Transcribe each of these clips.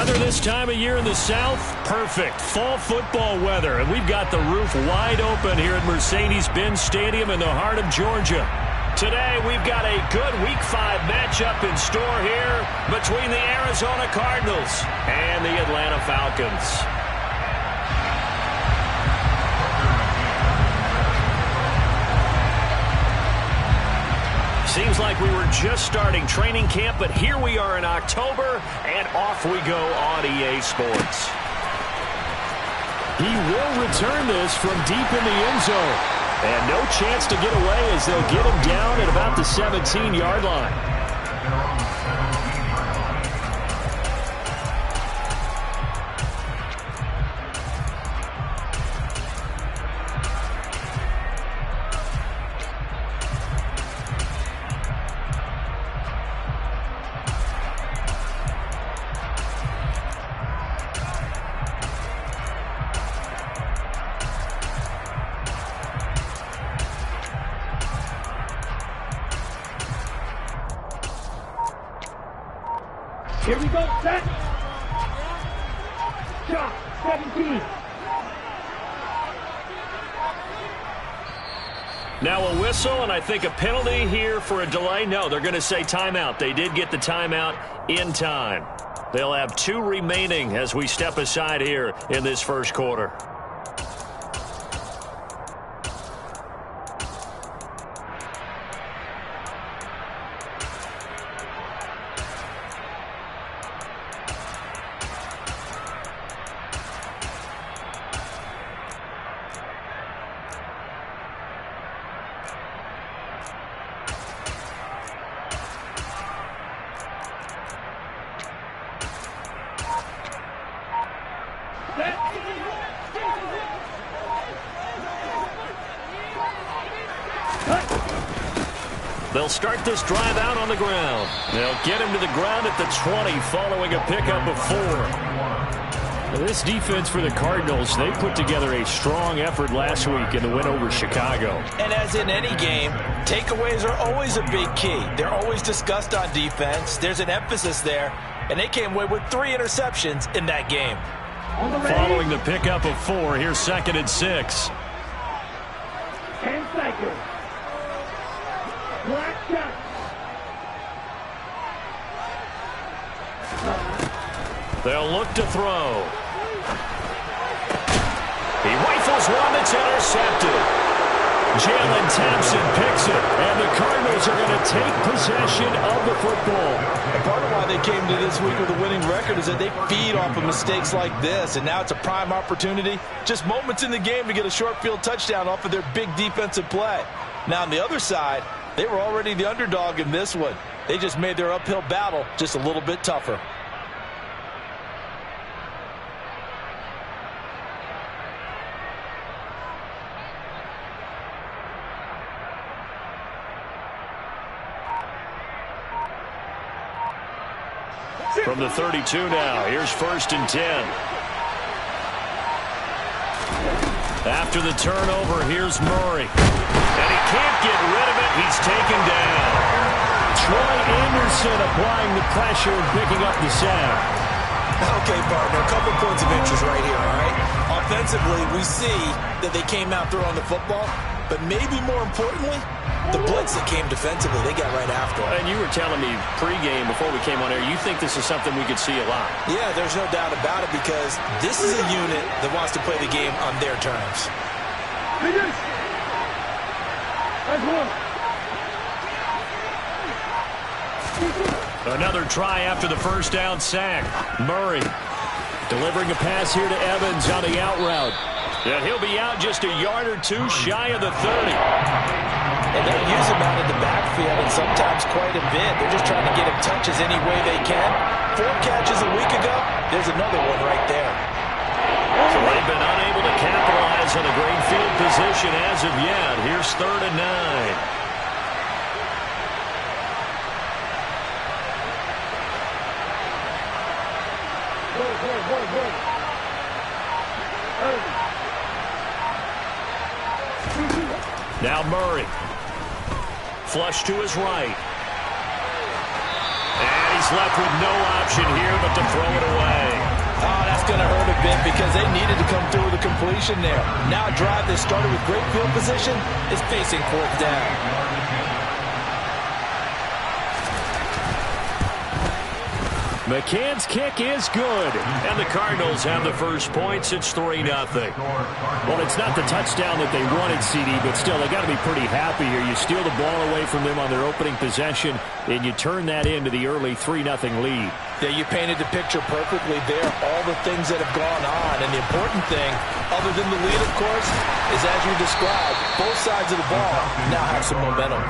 Weather this time of year in the South, perfect. Fall football weather, and we've got the roof wide open here at Mercedes-Benz Stadium in the heart of Georgia. Today, we've got a good Week 5 matchup in store here between the Arizona Cardinals and the Atlanta Falcons. Seems like we were just starting training camp, but here we are in October, and off we go on EA Sports. He will return this from deep in the end zone. And no chance to get away as they'll get him down at about the 17-yard line. Here we go, set. Shot, 17. Now a whistle, and I think a penalty here for a delay. No, they're going to say timeout. They did get the timeout in time. They'll have 2 remaining as we step aside here in this first quarter. They'll start this drive out on the ground. They'll get him to the ground at the 20 following a pickup of 4. This defense for the Cardinals, they put together a strong effort last week in the win over Chicago. And as in any game, takeaways are always a big key. They're always discussed on defense. There's an emphasis there, and they came away with 3 interceptions in that game. Following the pickup of 4, here's 2nd and 6. 10 seconds. Black shot. They'll look to throw. He rifles one that's intercepted. Jalen Thompson picks it, and the Cardinals are going to take possession of the football. And part of why they came to this week with a winning record is that they feed off of mistakes like this, and now it's a prime opportunity. Just moments in the game to get a short field touchdown off of their big defensive play. Now on the other side, they were already the underdog in this one. They just made their uphill battle just a little bit tougher. From the 32 now, here's 1st and 10. After the turnover, here's Murray. And he can't get rid of it. He's taken down. Troy Anderson applying the pressure and picking up the sack. Okay, partner, a couple points of interest right here, all right? Offensively, we see that they came out throwing the football, but maybe more importantly, the blitz that came defensively, they got right after it. And you were telling me pregame before we came on air, you think this is something we could see a lot. Yeah, there's no doubt about it because this is a unit that wants to play the game on their terms. Finish. That's one. Another try after the first down sack. Murray delivering a pass here to Evans on the out route. And he'll be out just a yard or 2 shy of the 30. And they use him out in the backfield and sometimes quite a bit. They're just trying to get him touches any way they can. 4 catches a week ago. There's another one right there. So they've been unable to capitalize on a great field position as of yet. Here's 3rd and 9. Now Murray. Flush to his right. And he's left with no option here but to throw it away. Oh, that's going to hurt a bit because they needed to come through with a completion there. Now a drive that started with great field position is facing fourth down. McCann's kick is good. And the Cardinals have the first points. It's 3-0. Well, it's not the touchdown that they wanted, CD, but still, they got to be pretty happy here. You steal the ball away from them on their opening possession, and you turn that into the early 3-0 lead. Yeah, you painted the picture perfectly there. All the things that have gone on. And the important thing, other than the lead, of course, is as you described, both sides of the ball now have some momentum.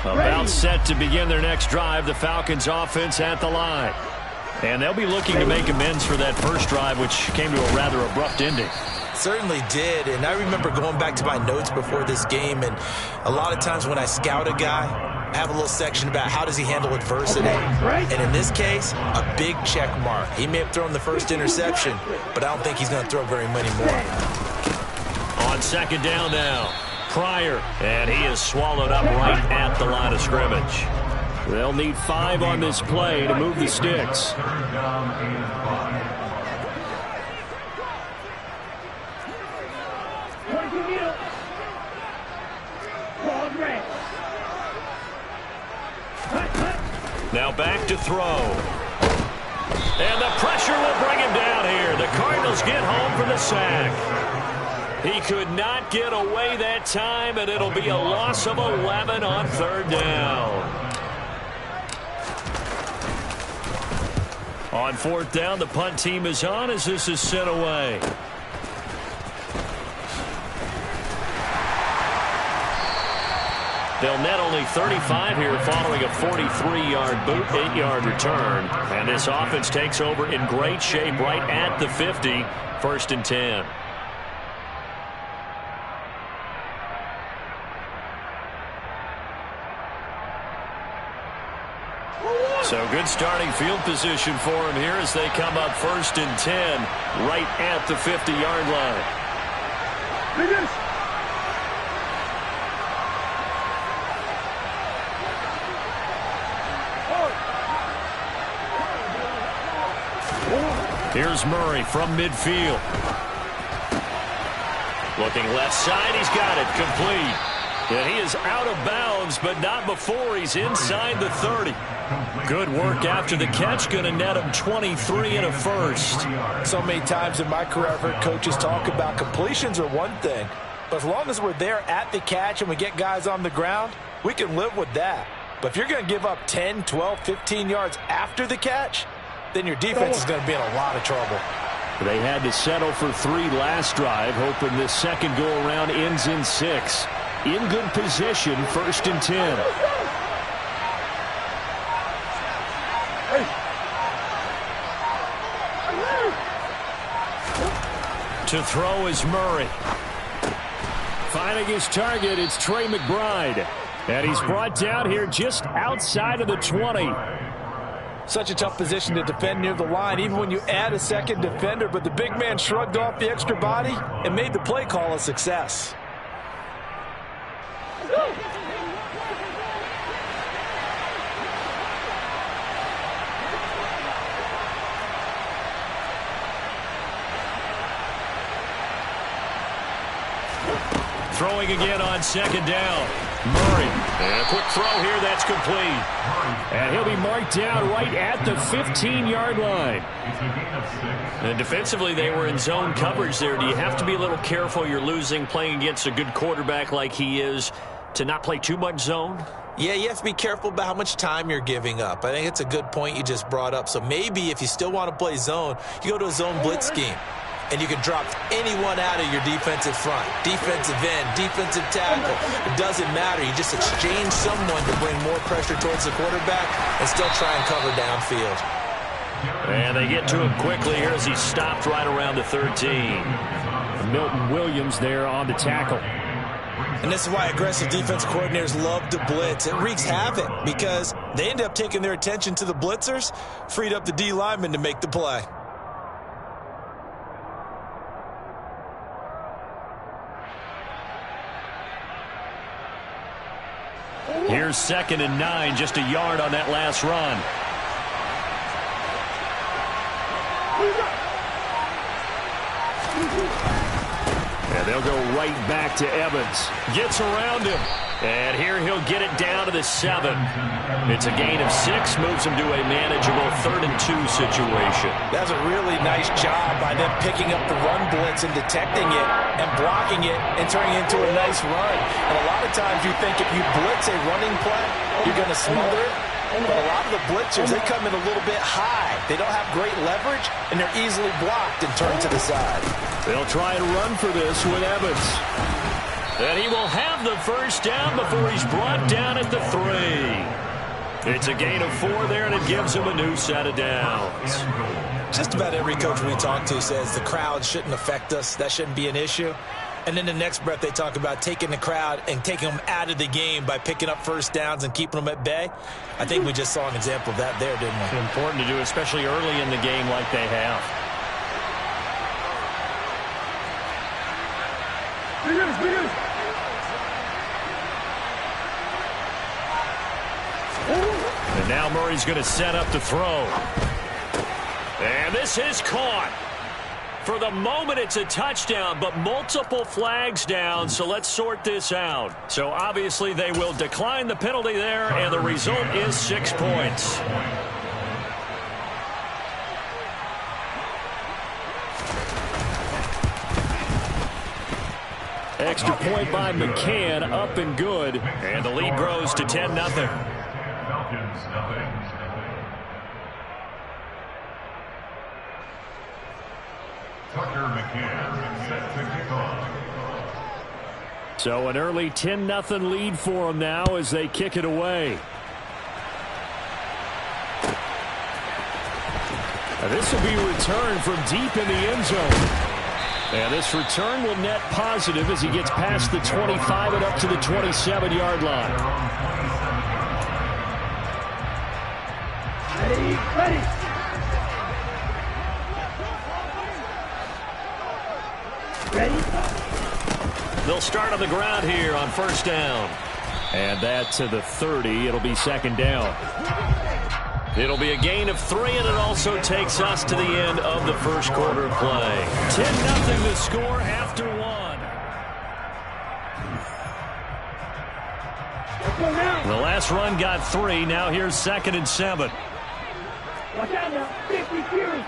About set to begin their next drive, the Falcons offense at the line. And they'll be looking to make amends for that first drive, which came to a rather abrupt ending. Certainly did, and I remember going back to my notes before this game, and a lot of times when I scout a guy, I have a little section about how does he handle adversity. And in this case, a big check mark. He may have thrown the first interception, but I don't think he's going to throw very many more. On second down now, Pryor, and he is swallowed up right at the line of scrimmage. They'll need 5 on this play to move the sticks. Now back to throw. And the pressure will bring him down here. The Cardinals get home for the sack. He could not get away that time, and it'll be a loss of 11 on third down. On fourth down, the punt team is on as this is sent away. They'll net only 35 here following a 43-yard boot, 8-yard return. And this offense takes over in great shape right at the 50, first and 10. So good starting field position for him here as they come up first and 10 right at the 50-yard line. Here's Murray from midfield. Looking left side, he's got it complete. And he is out of bounds, but not before he's inside the 30. Good work after the catch, going to net him 23 and a first. So many times in my career, I've heard coaches talk about completions are one thing, but as long as we're there at the catch and we get guys on the ground, we can live with that. But if you're going to give up 10, 12, 15 yards after the catch, then your defense is going to be in a lot of trouble. They had to settle for 3 last drive, hoping this second go-around ends in 6. In good position, first and 10. To throw is Murray. Finding his target, it's Trey McBride. And he's brought down here just outside of the 20. Such a tough position to defend near the line, even when you add a second defender, but the big man shrugged off the extra body and made the play call a success. Throwing again on second down. Murray. And a quick throw here. That's complete. And he'll be marked down right at the 15-yard line. And defensively, they were in zone coverage there. Do you have to be a little careful? You're losing playing against a good quarterback like he is to not play too much zone? Yeah, you have to be careful about how much time you're giving up. I think it's a good point you just brought up. So maybe if you still want to play zone, you go to a zone blitz scheme. And you can drop anyone out of your defensive front, defensive end, defensive tackle. It doesn't matter. You just exchange someone to bring more pressure towards the quarterback and still try and cover downfield. And they get to him quickly here as he stopped right around the 13. Milton Williams there on the tackle. And this is why aggressive defense coordinators love to blitz. It wreaks havoc because they end up taking their attention to the blitzers, freed up the D lineman to make the play. here's 2nd and 9, just a yard on that last run. And they'll go right back to Evans. Gets around him. And here he'll get it down to the 7. It's a gain of 6, moves him to a manageable 3rd and 2 situation. That's a really nice job by them picking up the run blitz and detecting it and blocking it and turning it into a nice run. And a lot of times you think if you blitz a running play, you're going to smother it. But a lot of the blitzers, they come in a little bit high. They don't have great leverage, and they're easily blocked and turned to the side. They'll try and run for this with Evans. And he will have the first down before he's brought down at the 3. It's a gain of 4 there, and it gives him a new set of downs. Just about every coach we talk to says the crowd shouldn't affect us. That shouldn't be an issue. And then the next breath they talk about taking the crowd and taking them out of the game by picking up first downs and keeping them at bay. I think we just saw an example of that there, didn't we? It's important to do, especially early in the game like they have. And now Murray's going to set up to throw. And this is caught. For the moment, it's a touchdown, but multiple flags down, so let's sort this out. So obviously they will decline the penalty there, and the result is 6 points. Extra point by McCann, up and good, and the lead grows to 10-0. Falcons, nothing. Tucker McCann set to kick off. So an early 10-0 lead for them now as they kick it away. Now this will be returned from deep in the end zone. And this return will net positive as he gets past the 25 and up to the 27-yard line. Ready. They'll start on the ground here on first down. And that to the 30. It'll be 2nd down. It'll be a gain of 3, and it also takes us to the end of the first quarter of play. 10-0 the score after 1. The last run got 3. Now here's 2nd and 7. Watch out now. 50 Fury.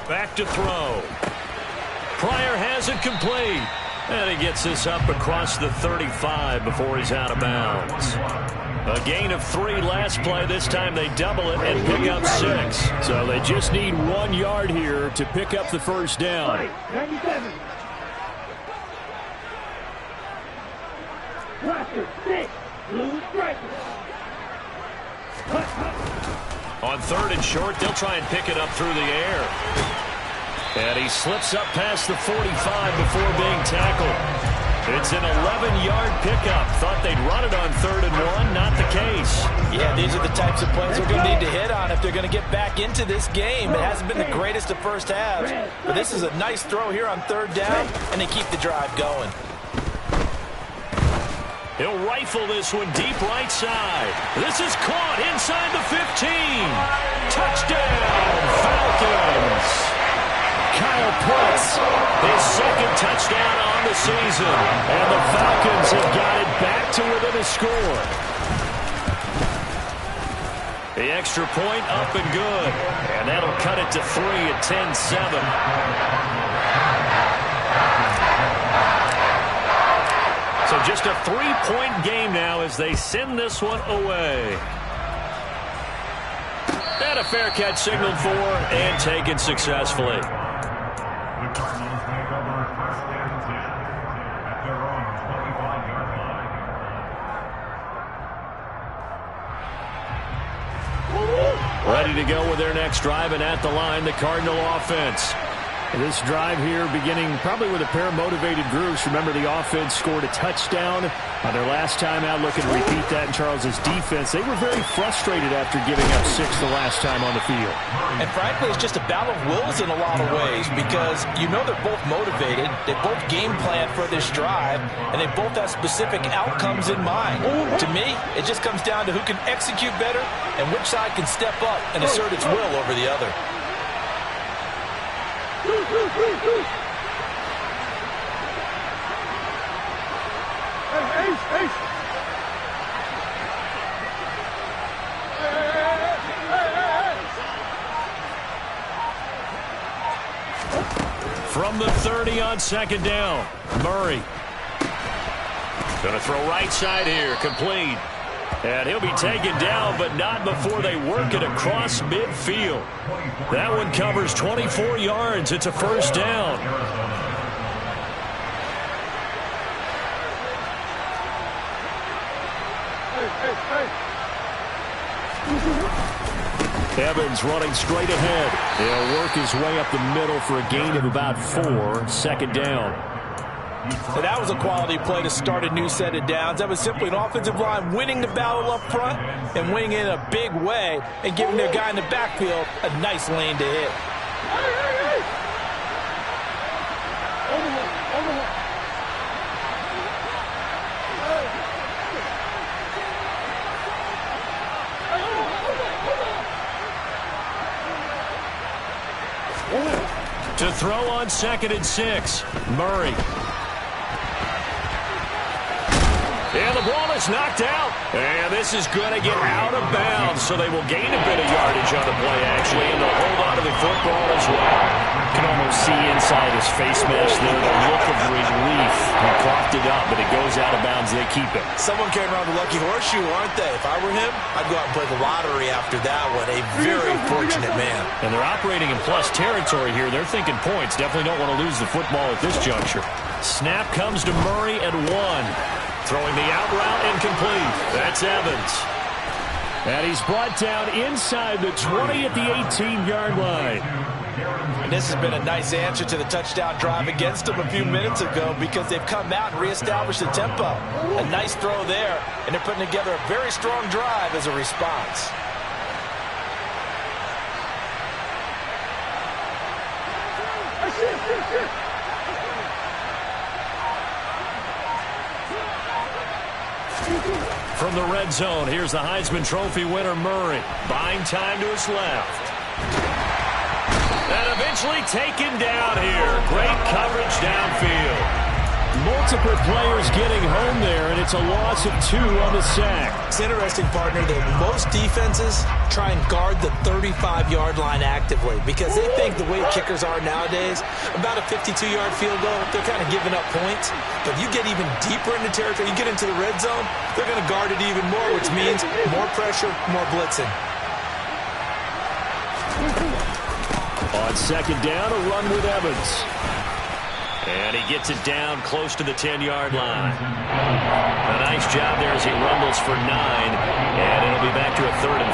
Back to throw. Pryor has it complete. And he gets this up across the 35 before he's out of bounds. A gain of 3 last play. This time they double it and pick up 6. So they just need 1 yard here to pick up the first down. 97. Roster 6. Blue striker. On 3rd and short, they'll try and pick it up through the air. And he slips up past the 45 before being tackled. It's an 11-yard pickup. Thought they'd run it on 3rd and 1. Not the case. Yeah, these are the types of plays they're going to need to hit on if they're going to get back into this game. It hasn't been the greatest of first halves, but this is a nice throw here on 3rd down, and they keep the drive going. He'll rifle this one deep right side. This is caught inside the 15. Touchdown, Falcons. Kyle Pitts, his 2nd touchdown on the season. And the Falcons have got it back to within a score. The extra point up and good. And that'll cut it to 3 at 10-7. So just a 3-point game now as they send this one away. And a fair catch signaled for and taken successfully. The Cardinals take over 1st and 10 at their own 25-yard line. Ready to go with their next drive, and at the line, the Cardinal offense. This drive here beginning probably with a pair of motivated groups. Remember, the offense scored a touchdown on their last time out. Looking to repeat that in Charles's defense. They were very frustrated after giving up 6 the last time on the field. And frankly, it's just a battle of wills in a lot of ways because you know they're both motivated. They both game plan for this drive, and they both have specific outcomes in mind. To me, it just comes down to who can execute better and which side can step up and assert its will over the other. From the 30 on second down, Murray. Going to throw right side here, complete. And he'll be taken down, but not before they work it across midfield. That one covers 24 yards. It's a first down. Evans running straight ahead. He'll work his way up the middle for a gain of about 4, second down. And that was a quality play to start a new set of downs. That was simply an offensive line winning the battle up front and winning in a big way and giving their guy in the backfield a nice lane to hit. To throw on 2nd and 6, Murray. And the ball is knocked out. And this is going to get out of bounds, so they will gain a bit of yardage on the play, actually, and they'll hold on to the football as well. You can almost see inside his face mask there the look of relief. He coughed it up, but it goes out of bounds. They keep it. Someone came around the lucky horseshoe, aren't they? If I were him, I'd go out and play the lottery after that one. A very fortunate man. And they're operating in plus territory here. They're thinking points. Definitely don't want to lose the football at this juncture. Snap comes to Murray at 1. Throwing the out route incomplete. That's Evans. And he's brought down inside the 20 at the 18-yard line. And this has been a nice answer to the touchdown drive against them a few minutes ago because they've come out and reestablished the tempo. A nice throw there, and they're putting together a very strong drive as a response. From the red zone, here's the Heisman Trophy winner, Murray. Buying time to his left. And eventually taken down here. Great coverage downfield. Multiple players getting home there, and it's a loss of 2 on the sack. It's interesting, partner, that most defenses try and guard the 35-yard line actively because they think the way kickers are nowadays, about a 52-yard field goal, they're kind of giving up points. But you get even deeper into territory, you get into the red zone, they're going to guard it even more, which means more pressure, more blitzing. On second down, a run with Evans. And he gets it down close to the 10-yard line. A nice job there as he rumbles for 9. And it'll be back to a 3rd and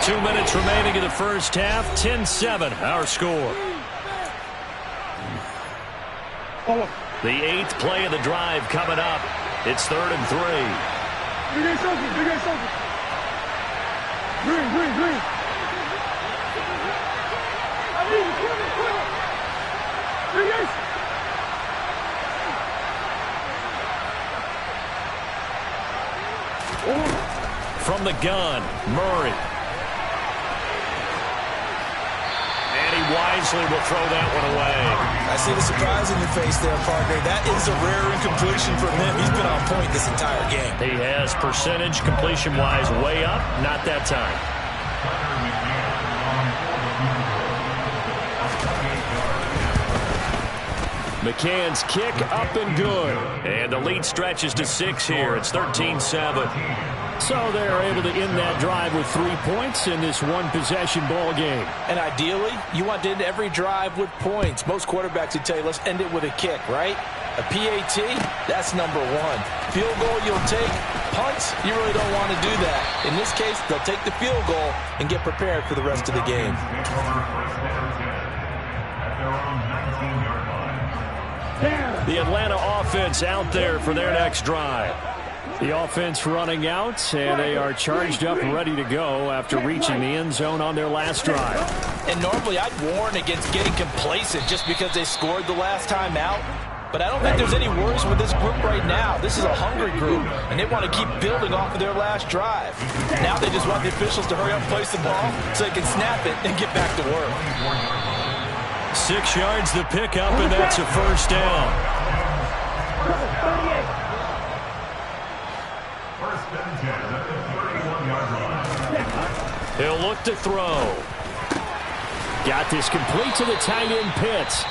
3. 2 minutes remaining in the first half. 10-7, our score. The 8th play of the drive coming up. It's 3rd and 3. Green. From the gun, Murray. And he wisely will throw that one away. I see the surprise in your face there, partner. That is a rare incompletion from him. He's been on point this entire game. He has percentage completion-wise way up. Not that time. McCann's kick up and good. And the lead stretches to 6 here. It's 13-7. So they're able to end that drive with 3 points in this one-possession ball game. And ideally, you want to end every drive with points. Most quarterbacks would tell you, let's end it with a kick, right? A PAT, that's number 1. Field goal you'll take, punts, you really don't want to do that. In this case, they'll take the field goal and get prepared for the rest of the game. The Atlanta offense out there for their next drive. The offense running out, and they are charged up ready to go after reaching the end zone on their last drive. And normally I'd warn against getting complacent just because they scored the last time out. But I don't think there's any worries with this group right now. This is a hungry group, and they want to keep building off of their last drive. Now they just want the officials to hurry up and place the ball so they can snap it and get back to work. 6 yards the pickup, and that's a first down. He'll look to throw. Got this complete to the tight end Pitts.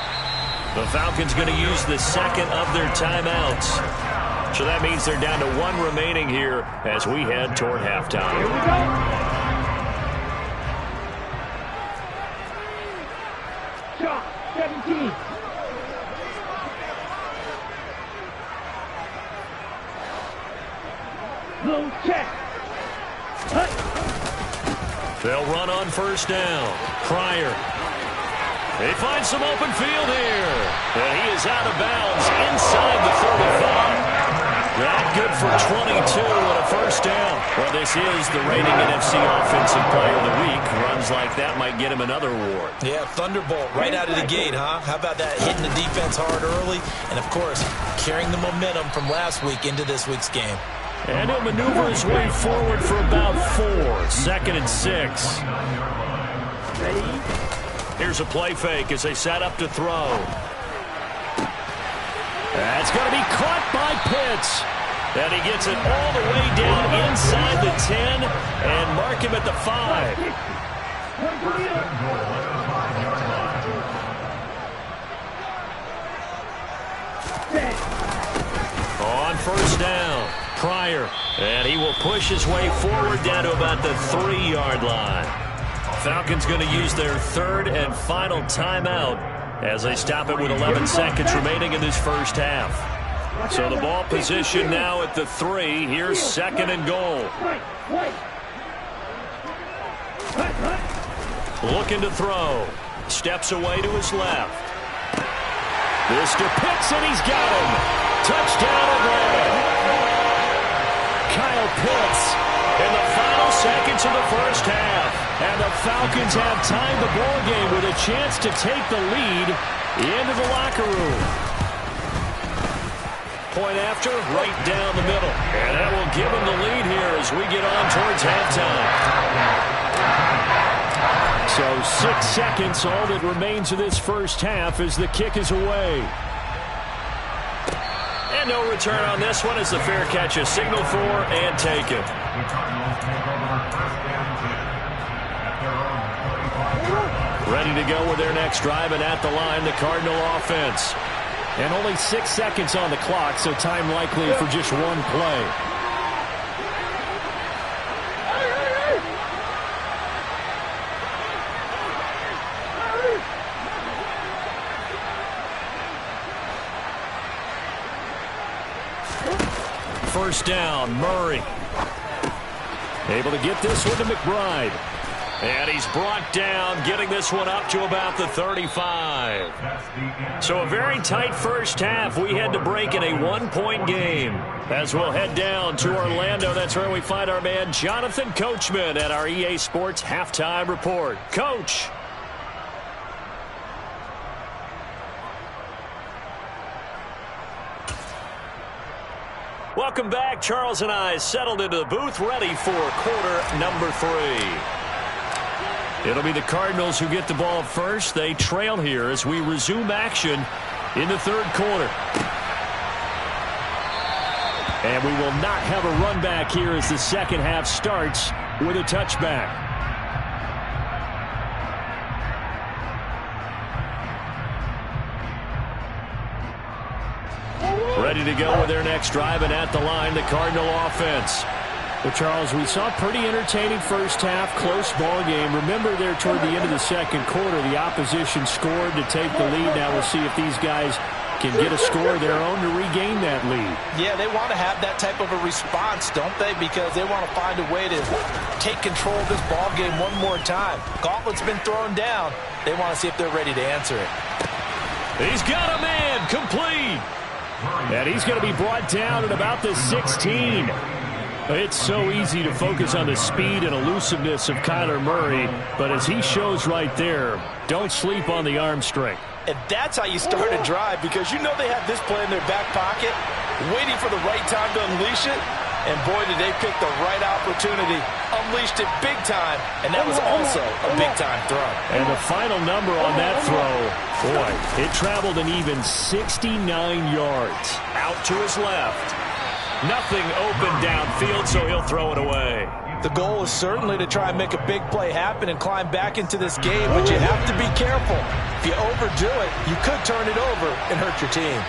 The Falcons going to use the second of their timeouts. So that means they're down to 1 remaining here as we head toward halftime. Here we go. Shot, 17. Little check. They'll run on first down. Pryor. They find some open field here. And he is out of bounds inside the 35. That good for 22 and a first down. Well, this is the reigning NFC Offensive Player of the Week. Runs like that might get him another award. Yeah, Thunderbolt right out of the gate, huh? How about that, hitting the defense hard early? And, of course, carrying the momentum from last week into this week's game. And he'll maneuver his way forward for about 4. 2nd and 6. Ready? Here's a play fake as they set up to throw. That's going to be caught by Pitts. And he gets it all the way down inside the 10 and mark him at the 5. On first down, Pryor. And he will push his way forward down to about the 3-yard line. Falcons going to use their 3rd and final timeout as they stop it with 11 seconds remaining in this first half. So the ball position now at the 3. Here's 2nd and goal. Looking to throw. Steps away to his left. Mr. Pitts, and he's got him. Touchdown Atlanta. Kyle Pitts in the final seconds of the first half. And the Falcons have tied the ball game with a chance to take the lead into the locker room. Point after, right down the middle. And that will give them the lead here as we get on towards halftime. So 6 seconds, all that remains of this first half as the kick is away. And no return on this one as the fair catch is signaled for and taken. Ready to go with their next drive, and at the line, the Cardinal offense. And only 6 seconds on the clock, so time likely for just one play. First down, Murray. Able to get this one to McBride. And he's brought down, getting this one up to about the 35. So a very tight first half. We had to break in a 1-point game. As we'll head down to Orlando, that's where we find our man Jonathan Coachman at our EA Sports Halftime Report. Coach. Welcome back. Charles and I settled into the booth, ready for quarter number 3. It'll be the Cardinals who get the ball first. They trail here as we resume action in the 3rd quarter. And we will not have a run back here as the second half starts with a touchback. Ready to go with their next drive, and at the line, the Cardinal offense. Well, Charles, we saw a pretty entertaining first half, close ball game. Remember there toward the end of the 2nd quarter, the opposition scored to take the lead. Now we'll see if these guys can get a score of their own to regain that lead. Yeah, they want to have that type of a response, don't they? Because they want to find a way to take control of this ball game one more time. Gauntlet's been thrown down. They want to see if they're ready to answer it. He's got a man complete. And he's going to be brought down at about the 16. It's so easy to focus on the speed and elusiveness of Kyler Murray, but as he shows right there, don't sleep on the arm strength. And that's how you start a drive, because you know they have this play in their back pocket, waiting for the right time to unleash it. And boy, did they pick the right opportunity. Unleashed it big time, and that was also a big-time throw. And the final number on that throw, boy, it traveled an even 69 yards. Out to his left. Nothing open downfield, so he'll throw it away. The goal is certainly to try and make a big play happen and climb back into this game, but you have to be careful. If you overdo it, you could turn it over and hurt your team.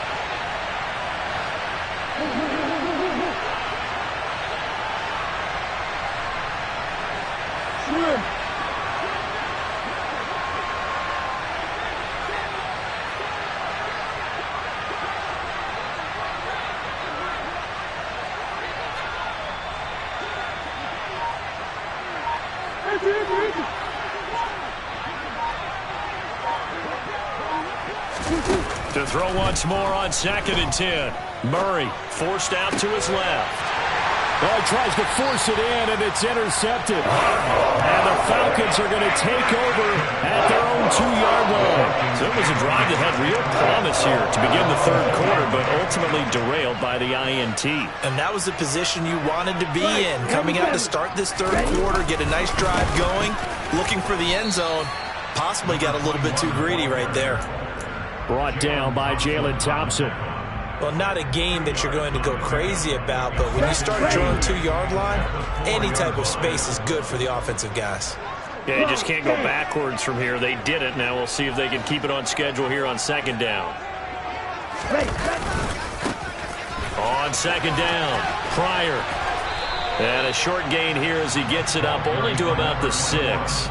To throw once more on 2nd and 10. Murray forced out to his left. Oh, he tries to force it in, and it's intercepted. And the Falcons are going to take over at their own 2-yard line. So it was a drive that had real promise here to begin the third quarter, but ultimately derailed by the INT. And that was the position you wanted to be in. Coming out to start this third quarter, get a nice drive going, looking for the end zone. Possibly got a little bit too greedy right there. Brought down by Jalen Thompson. Well, not a game that you're going to go crazy about, but when you start drawing 2-yard line, any type of space is good for the offensive guys. Yeah, you just can't go backwards from here. They did it. Now we'll see if they can keep it on schedule here on 2nd down. On 2nd down, Pryor. And a short gain here as he gets it up only to about the 6.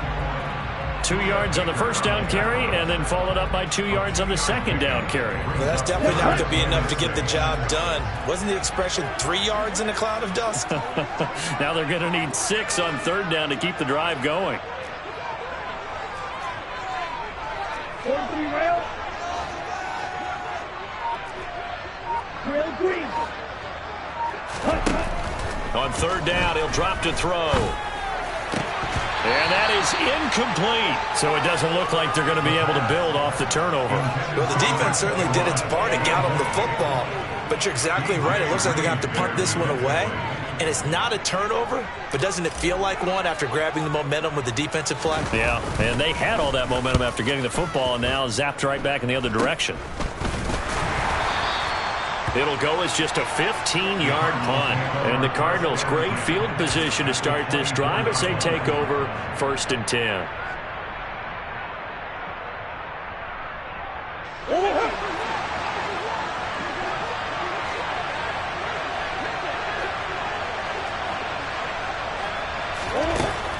2 yards on the first down carry, and then followed up by 2 yards on the 2nd down carry. Well, that's definitely not going to be enough to get the job done. Wasn't the expression 3 yards in a cloud of dust? Now they're going to need 6 on 3rd down to keep the drive going. 43 rail. Rail green. On 3rd down, he'll drop to throw. And that is incomplete. So it doesn't look like they're going to be able to build off the turnover. Well, the defense certainly did its part to get them the football. But you're exactly right. It looks like they're going to have to punt this one away. And it's not a turnover, but doesn't it feel like one after grabbing the momentum with the defensive play? Yeah, and they had all that momentum after getting the football, and now zapped right back in the other direction. It'll go as just a 15-yard punt. And the Cardinals, great field position to start this drive as they take over 1st and 10.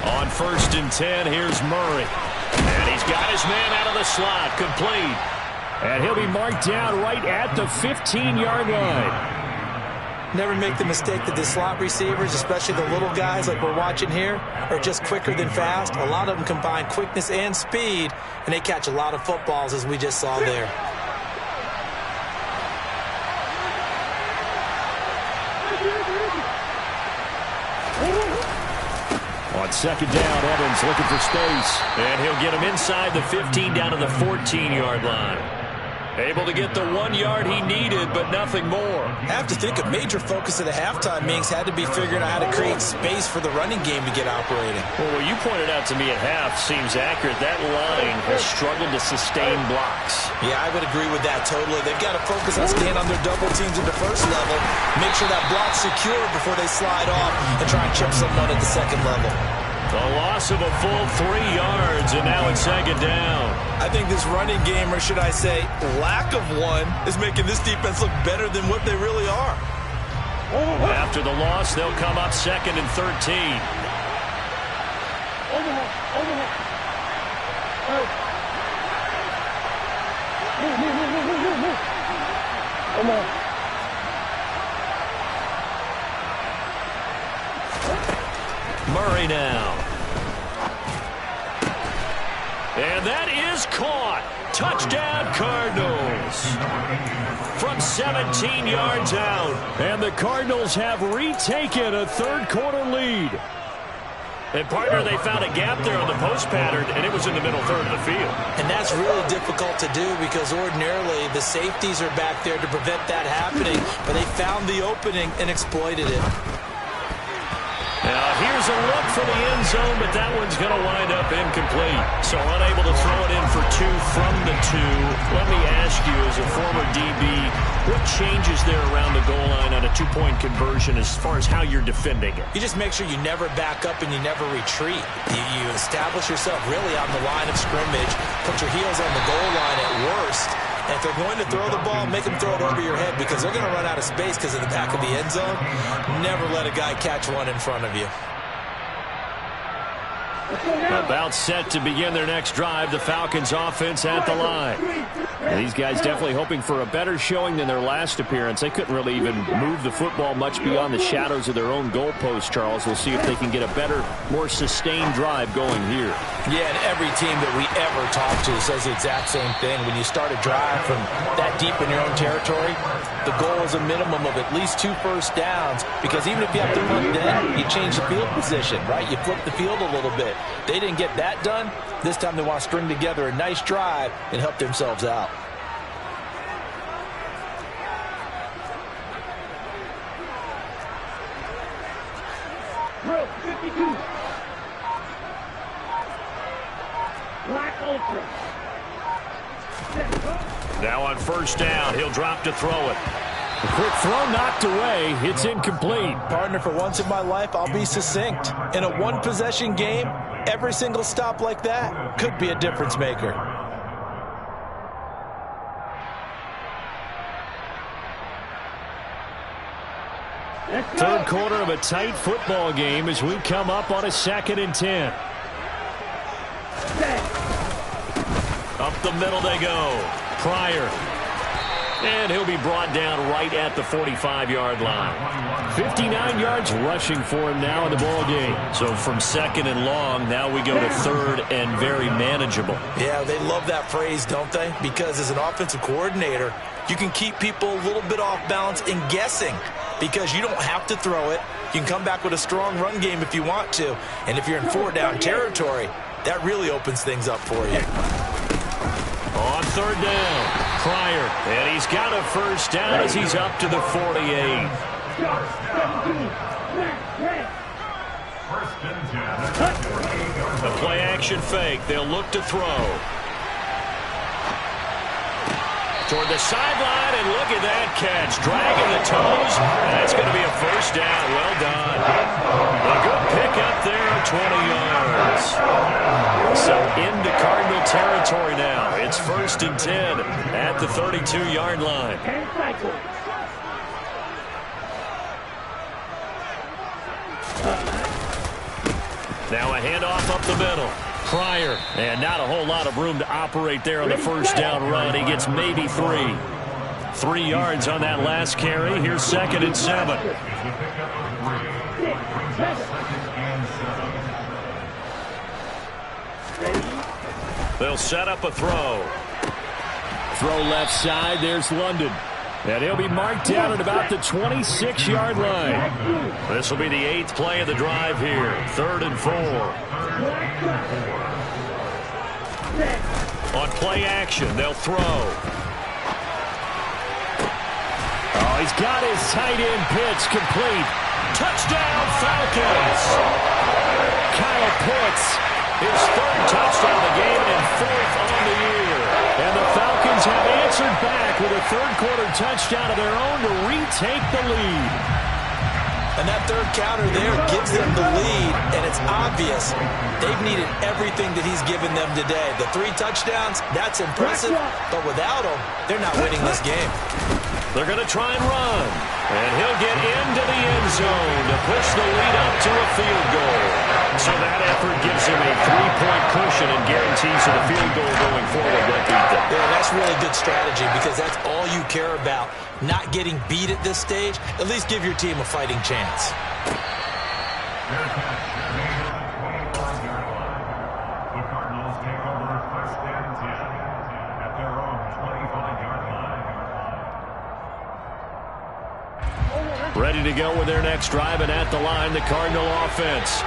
On 1st and 10, here's Murray. And he's got his man out of the slot, complete. And he'll be marked down right at the 15-yard line. Never make the mistake that the slot receivers, especially the little guys like we're watching here, are just quicker than fast. A lot of them combine quickness and speed, and they catch a lot of footballs, as we just saw there. On 2nd down, Evans looking for space. And he'll get him inside the 15 down to the 14-yard line. Able to get the 1 yard he needed, but nothing more. I have to think a major focus of the halftime, Minks, had to be figuring out how to create space for the running game to get operating. Well, what you pointed out to me at half seems accurate. That line has struggled to sustain blocks. Yeah, I would agree with that totally. They've got to focus on staying on their double teams at the first level, make sure that block's secure before they slide off and try and chip someone at the second level. A loss of a full 3 yards, and now it's 2nd down. I think this running game, or should I say lack of one, is making this defense look better than what they really are. After the loss, they'll come up 2nd and 13. Come on. Murray now. And that is caught. Touchdown, Cardinals. From 17 yards out. And the Cardinals have retaken a third-quarter lead. And, partner, they found a gap there on the post pattern, and it was in the middle third of the field. And that's really difficult to do because ordinarily the safeties are back there to prevent that happening, but they found the opening and exploited it. Now, here's a look for the end zone, but that one's going to wind up incomplete. So unable to throw it in for two from the two. Let me ask you, as a former DB, what changes there around the goal line on a two-point conversion as far as how you're defending it? You just make sure you never back up and you never retreat. You establish yourself really on the line of scrimmage, put your heels on the goal line at worst. And if they're going to throw the ball, make them throw it over your head because they're going to run out of space because of the back of the end zone. Never let a guy catch one in front of you. About set to begin their next drive, the Falcons offense at the line. And these guys definitely hoping for a better showing than their last appearance. They couldn't really even move the football much beyond the shadows of their own goalpost, Charles. We'll see if they can get a better, more sustained drive going here. Yeah, and every team that we ever talk to says the exact same thing. When you start a drive from that deep in your own territory, the goal is a minimum of at least 2 first downs because even if you have to punt then, you change the field position, right? You flip the field a little bit. They didn't get that done. This time they want to string together a nice drive and help themselves out. Drill 52. Black Ultra. Now on first down, he'll drop to throw it. A quick throw knocked away. It's incomplete. Partner, for once in my life, I'll be succinct. In a one-possession game, every single stop like that could be a difference maker. Third quarter of a tight football game as we come up on a 2nd and 10. Up the middle they go. Pryor. And he'll be brought down right at the 45-yard line. 59 yards rushing for him now in the ball game. So from 2nd and long, now we go to 3rd and very manageable. Yeah, they love that phrase, don't they? Because as an offensive coordinator, you can keep people a little bit off balance in guessing because you don't have to throw it. You can come back with a strong run game if you want to. And if you're in 4-down territory, that really opens things up for you. On 3rd down, Pryor. And he's got a first down as he's up to the 48. The play-action fake. They'll look to throw. Toward the sideline, and look at that catch. Dragging the toes. That's going to be a first down. Well done. A good pickup there, 20 yards. So into Cardinal territory now. It's 1st and 10 at the 32-yard line. Now a handoff up the middle. Pryor, and not a whole lot of room to operate there on the first down run. He gets maybe 3. 3 yards on that last carry. Here's 2nd and 7. They'll set up a throw. Throw left side. There's London. And he'll be marked down at about the 26-yard line. This will be the 8th play of the drive here. 3rd and 4. On play action, they'll throw. Oh, he's got his tight end pitch complete. Touchdown, Falcons! Kyle Pitts, his 3rd touchdown of the game and 4th on the year. And the Falcons have answered back with a third-quarter touchdown of their own to retake the lead. And that third counter there gives them the lead, and it's obvious they've needed everything that he's given them today. The 3 touchdowns, that's impressive, but without him, they're not winning this game. They're going to try and run. And he'll get into the end zone to push the lead up to a field goal. So that effort gives him a 3-point cushion and guarantees him a field goal going forward. Yeah, that's really good strategy because that's all you care about. Not getting beat at this stage. At least give your team a fighting chance. The Cardinals take over first and 10 at their own 25-yard line. Ready to go with their next drive, and at the line, the Cardinal offense.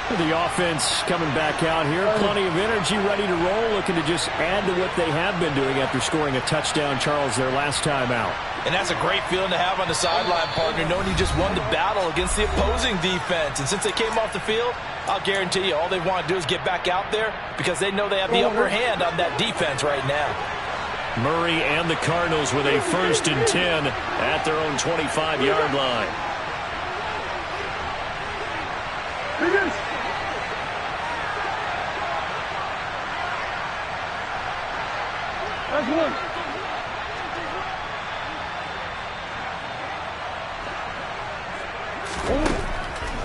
The offense coming back out here. Plenty of energy, ready to roll, looking to just add to what they have been doing after scoring a touchdown, Charles, their last time out. And that's a great feeling to have on the sideline, partner, knowing you just won the battle against the opposing defense. And since they came off the field, I'll guarantee you all they want to do is get back out there because they know they have the upper hand on that defense right now. Murray and the Cardinals with a 1st and 10 at their own 25-yard line. That's one.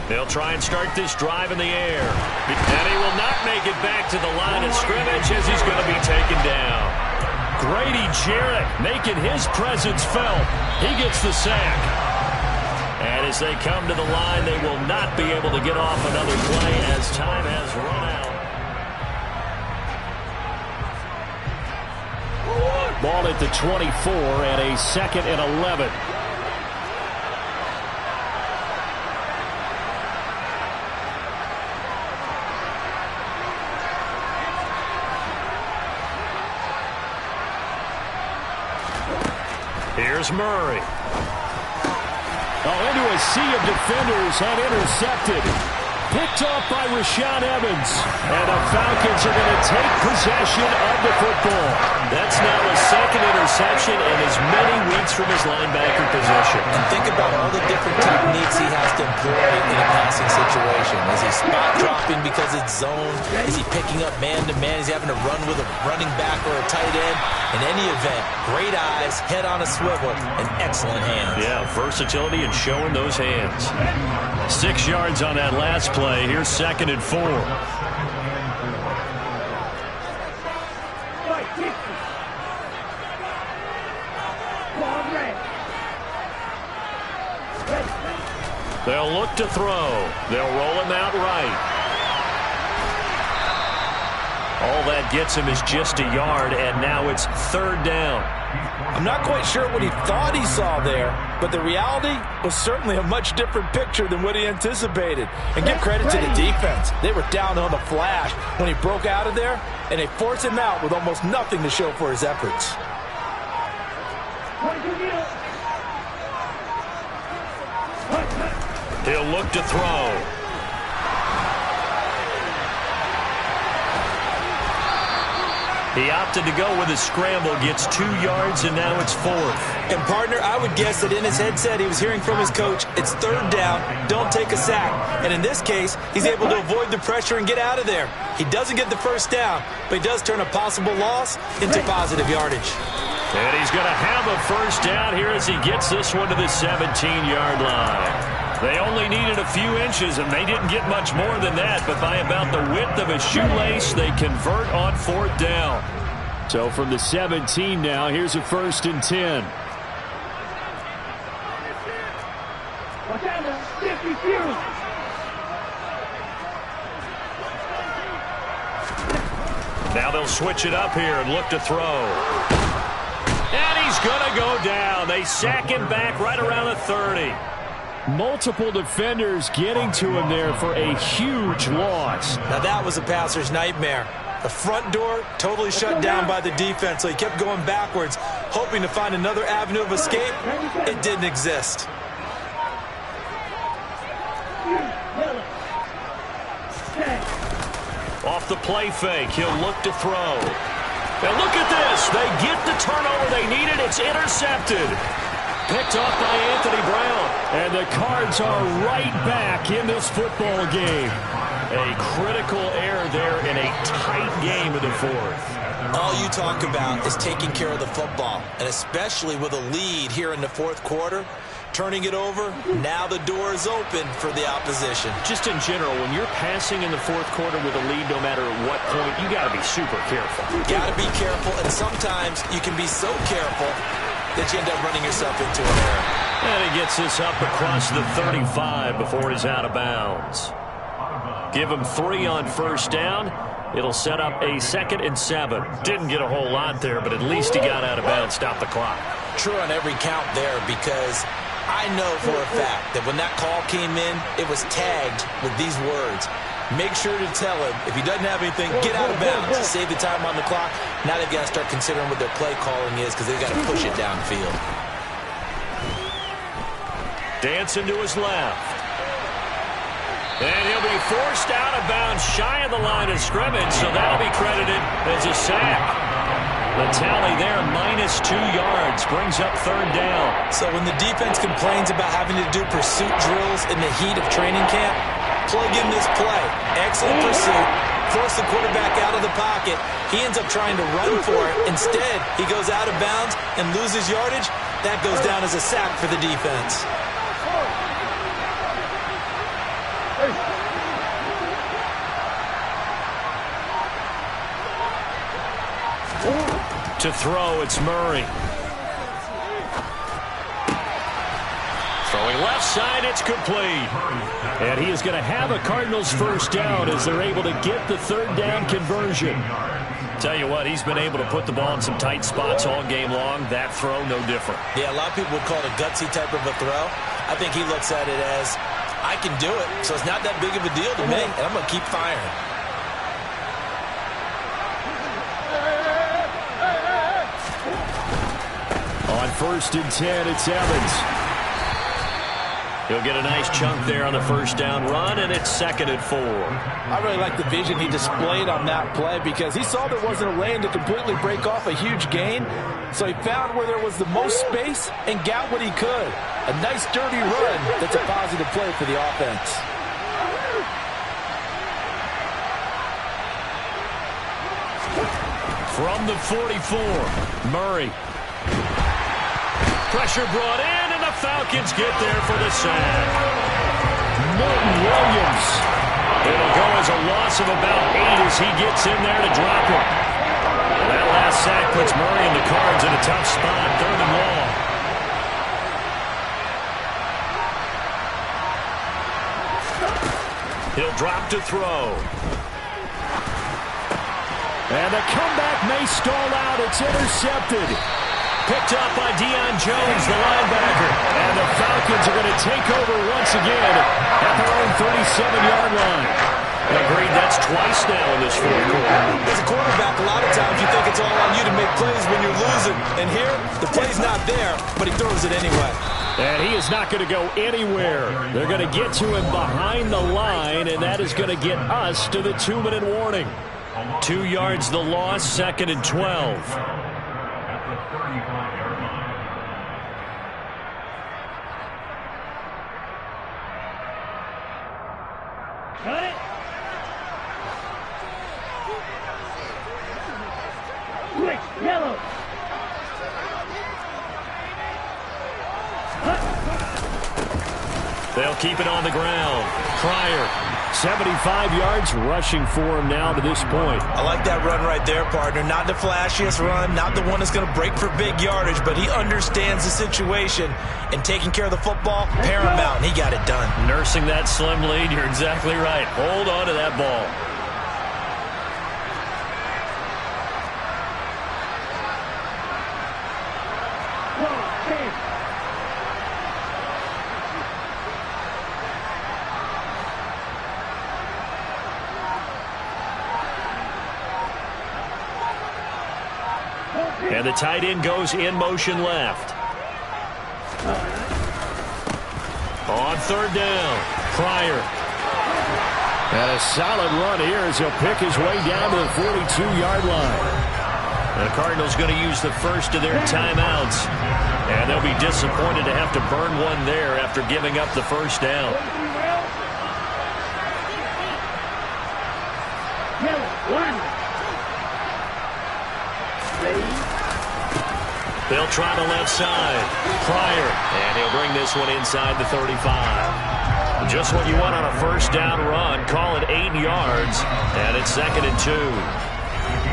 They'll try and start this drive in the air. And he will not make it back to the line of scrimmage as he's going to be taken down. Grady Jarrett making his presence felt. He gets the sack. And as they come to the line, they will not be able to get off another play as time has run out. Ball at the 24 and a 2nd and 11. Here's Murray. Into a sea of defenders and intercepted. Picked off by Rashaan Evans. And the Falcons are going to take possession of the football. That's now a 2nd interception in as many weeks from his linebacker position. And think about all the different techniques he has to employ in a passing situation. Is he spot dropping because it's zone? Is he picking up man-to-man? Is he having to run with a running back or a tight end? In any event, great eyes, head on a swivel, and excellent hands. Yeah, versatility and showing those hands. 6 yards on that last play. Here's 2nd and 4. They'll look to throw. They'll roll him out right. All that gets him is just a yard, and now it's 3rd down. I'm not quite sure what he thought he saw there, but the reality was certainly a much different picture than what he anticipated. And give credit to the defense. They were down on the flash when he broke out of there, and they forced him out with almost nothing to show for his efforts. He'll look to throw. He opted to go with a scramble, gets 2 yards, and now it's 4th. And, partner, I would guess that in his headset he was hearing from his coach, it's 3rd down, don't take a sack. And in this case, he's able to avoid the pressure and get out of there. He doesn't get the 1st down, but he does turn a possible loss into positive yardage. And he's going to have a 1st down here as he gets this one to the 17-yard line. They only needed a few inches, and they didn't get much more than that. But by about the width of a shoelace, they convert on 4th down. So from the 17 now, here's a 1st and 10. Now they'll switch it up here and look to throw. And he's going to go down. They sack him back right around the 30. Multiple defenders getting to him there for a huge loss. Now that was a passer's nightmare. The front door totally shut down by the defense, so he kept going backwards, hoping to find another avenue of escape. It didn't exist. Off the play fake, he'll look to throw. And look at this. They get the turnover they needed. It's intercepted. Picked off by Anthony Brown. And the Cards are right back in this football game. A critical error there in a tight game in the fourth. All you talk about is taking care of the football, and especially with a lead here in the fourth quarter. Turning it over, now the door is open for the opposition. Just in general, when you're passing in the fourth quarter with a lead, no matter at what point, you got to be super careful. Got to be careful, and sometimes you can be so careful that you end up running yourself into an error. And he gets this up across the 35 before he's out of bounds. Give him 3 on first down. It'll set up a 2nd and 7. Didn't get a whole lot there, but at least he got out of bounds, stopped the clock. True on every count there, because I know for a fact that when that call came in, it was tagged with these words. Make sure to tell him, if he doesn't have anything, get out of bounds. Save the time on the clock. Now they've got to start considering what their play calling is, because they've got to push it downfield. Dancing to his left. And he'll be forced out of bounds shy of the line of scrimmage, so that'll be credited as a sack. The tally there, -2 yards, brings up 3rd down. So when the defense complains about having to do pursuit drills in the heat of training camp, plug in this play. Excellent pursuit. Force the quarterback out of the pocket. He ends up trying to run for it. Instead, he goes out of bounds and loses yardage. That goes down as a sack for the defense. To throw, it's Murray. Throwing left side, it's complete. And he is going to have a Cardinals first down as they're able to get the 3rd down conversion. Tell you what, he's been able to put the ball in some tight spots all game long. That throw, no different. Yeah, a lot of people would call it a gutsy type of a throw. I think he looks at it as, I can do it, so it's not that big of a deal to me, and I'm going to keep firing. On 1st and 10, it's Evans. He'll get a nice chunk there on the first down run, and it's 2nd and 4. I really like the vision he displayed on that play because he saw there wasn't a lane to completely break off a huge gain. So he found where there was the most space and got what he could. A nice, dirty run that's a positive play for the offense. From the 44, Murray. Pressure brought in, and the Falcons get there for the sack. Morton Williams. It'll go as a loss of about 8 as he gets in there to drop it. That last sack puts Murray and the Cards in a tough spot, 3rd and long. He'll drop to throw. And the comeback may stall out. It's intercepted. Picked up by Deion Jones, the linebacker. And the Falcons are going to take over once again at their own 37-yard line. Agreed, that's twice now in this fourth quarter. As a quarterback, a lot of times you think it's all on you to make plays when you're losing. And here, the play's not there, but he throws it anyway. And he is not going to go anywhere. They're going to get to him behind the line, and that is going to get us to the 2-minute warning. 2 yards the loss, 2nd and 12. Got it. Switch, yellow. They'll keep it on the ground. Pryor, 75 yards rushing for him now to this point. I like that run right there, partner. Not the flashiest run, not the one that's going to break for big yardage, but he understands the situation, and taking care of the football, paramount, and he got it done. Nursing that slim lead, you're exactly right. Hold on to that ball. And the tight end goes in motion left. On 3rd down, Pryor. And a solid run here as he'll pick his way down to the 42-yard line. The Cardinals going to use the first of their timeouts. And they'll be disappointed to have to burn one there after giving up the first down. They'll try the left side. Pryor, and he'll bring this one inside the 35. Just what you want on a first down run. Call it 8 yards, and it's 2nd and 2.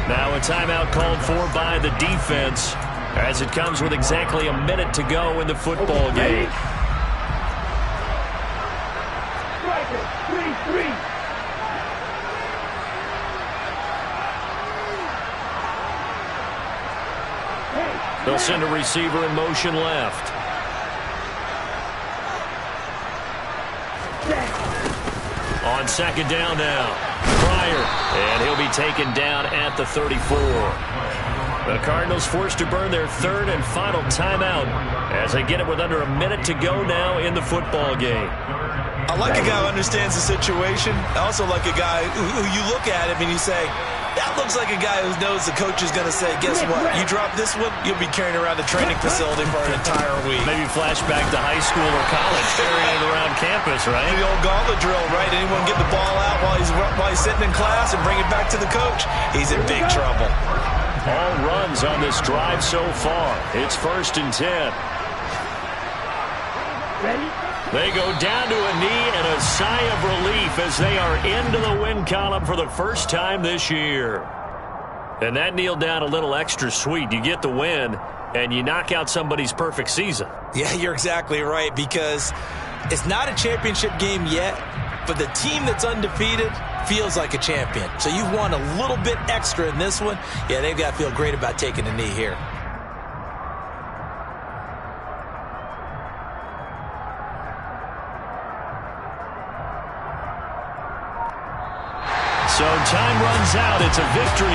Now a timeout called for by the defense as it comes with exactly a minute to go in the football game. Striker, 3-3. They'll send a receiver in motion left. On 2nd down now. Pryor, and he'll be taken down at the 34. The Cardinals forced to burn their 3rd and final timeout as they get it with under a minute to go now in the football game. I like a guy who understands the situation. I also like a guy who you look at him and you say, that looks like a guy who knows the coach is going to say, guess what? You drop this one, you'll be carrying around the training facility for an entire week. Maybe flashback to high school or college, carrying it around campus, right? The old gauntlet drill, right? Anyone get the ball out while he's sitting in class and bring it back to the coach? He's in big trouble. All runs on this drive so far. It's 1st and 10. Ready? They go down to a knee and a sigh of relief as they are into the win column for the first time this year. And that kneel down a little extra sweet. You get the win, and you knock out somebody's perfect season. Yeah, you're exactly right, because it's not a championship game yet, but the team that's undefeated feels like a champion. So you've won a little bit extra in this one. Yeah, they've got to feel great about taking a knee here. So time runs out. It's a victory.